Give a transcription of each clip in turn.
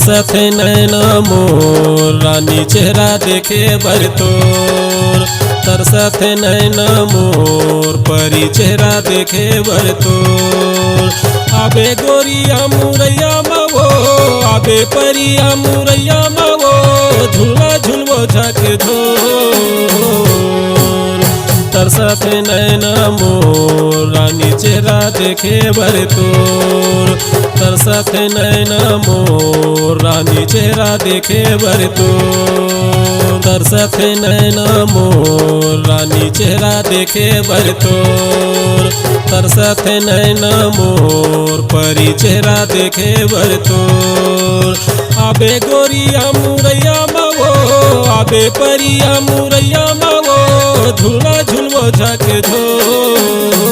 तरसत नैना मोर रानी चेहरा देखे बर तोर। तरसत नैना मोर परी चेहरा देखे बर तोर। आबे गोरिया मुरैया मवो आबे परिया मुरैया मवो झुलवा झुलवो झक झोर। तरसत नैना मोर रानी चेहरा देखे बर तोर। तरसत नैना मोर रानी चेहरा देखे बर तोर। तरसत नैना मोर रानी चेहरा देखे बर तोर। तरसत नैना मोर परी चेहरा देखे बर तोर। आबे गोरिया मुरैया मवो आबे परिया मुरैया मवो झुलवा झुलवो झक झोर।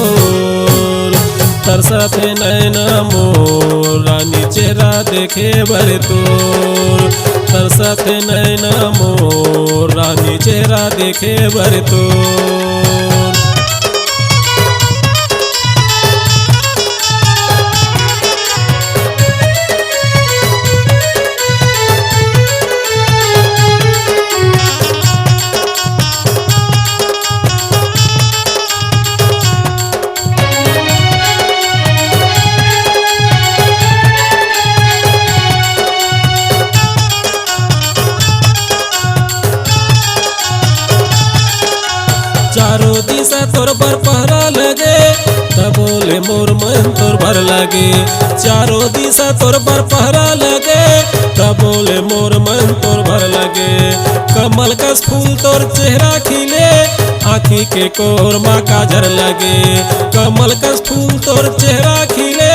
तरसत नैना मोर रानी चेहरा देखे बर तोर। तरसत नैना मोर रानी चेहरा देखे बर तोर। चारों दिशा तोर पर पहरा लगे तब बोले मोर मन तोर भर लगे। चारों दिशा तोर पर पहरा लगे तब बोले मोर मन तोर भर लगे। कमल कस फूल तोर चेहरा खिले आँखी के कोर माँ काजर लगे। कमल कस फूल तोर चेहरा खिले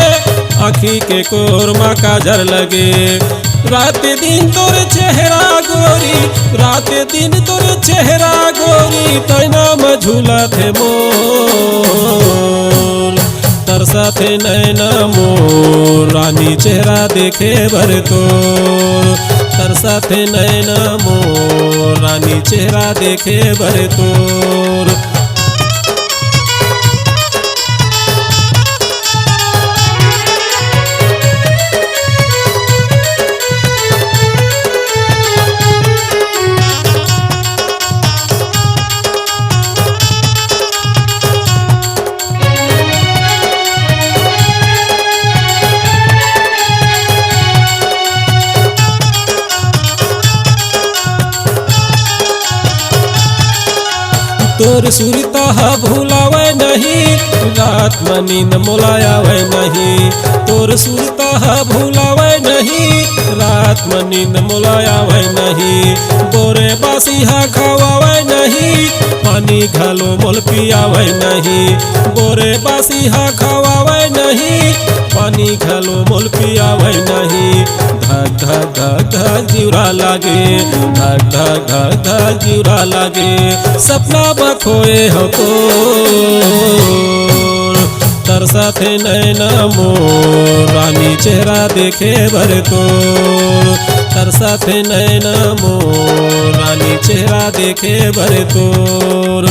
आँखी के कोर माँ काजर लगे। रात दिन तोर चेहरा गोरी रात दिन तोर चेहरा गोरी तैना में झूला थे मोर। तरसत नैना मोर रानी चेहरा देखे बर तोर। तरसत नैना मोर रानी चेहरा देखे बर तोर। तोर सुरता भूलावे नहीं रात में नींद मोलायावे नहीं। तोर सुरता भूलावे नहीं रात में नींद मोलायावे नहीं। बोरे बासी खवावे नहीं पानी घालो मोल पियावे नहीं। बोरे बासी खवावे नहीं पानी घालो मोल पियावे नहीं। धक धक धक धक जीवरा लागे धक धक धक धक जीवरा लागे। सपना बखोए हो तोर। तरसत नैना मोर रानी चेहरा देखे बर तोर। तरसत नैना मोर रानी चेहरा देखे बर तोर।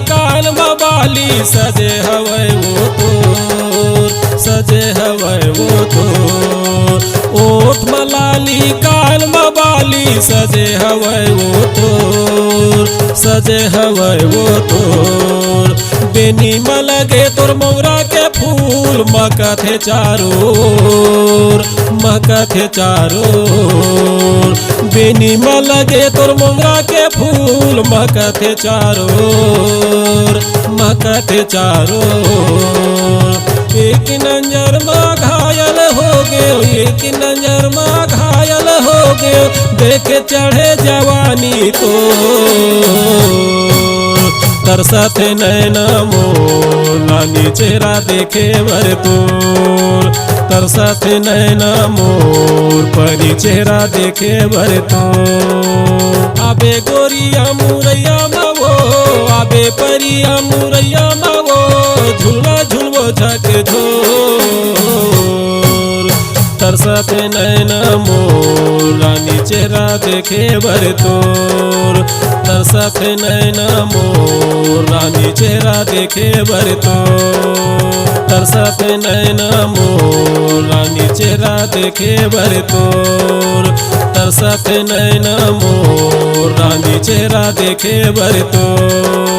कान मबाली सजे हवै वो तोर सजे हवै वो तोर। ओठ मलाली कान मबाली सजे हवै वो तोर सजे हवै वो तोर। बेनी में लगे तोर मोगरा के फूल महकथे चारोर महकथे चारोर। बेनी में लगे तोर मोगरा के फूल महकथे चारोर महकथे चारोर। एक नजर में घायल हो गए एक नजर में घायल हो गए देख चढ़े जवानी तो। तरसत नैना मोर रानी चेहरा देखे बर तोर तरसत नैना मोर परी चेहरा देखे बर तोर आबे गोरिया मुरैया मावो आबे परिया मुरैया मावो झुलवा झुलवो झक झोर तरसत नैना मोर रानी चेहरा देखे बर तोर तरसत नैना मोर रानी चेहरा देखे बर तोर तरसत नैना मोर रानी चेहरा देखे बर तोर तरसत नैना मोर रानी चेहरा देखे बर तोर।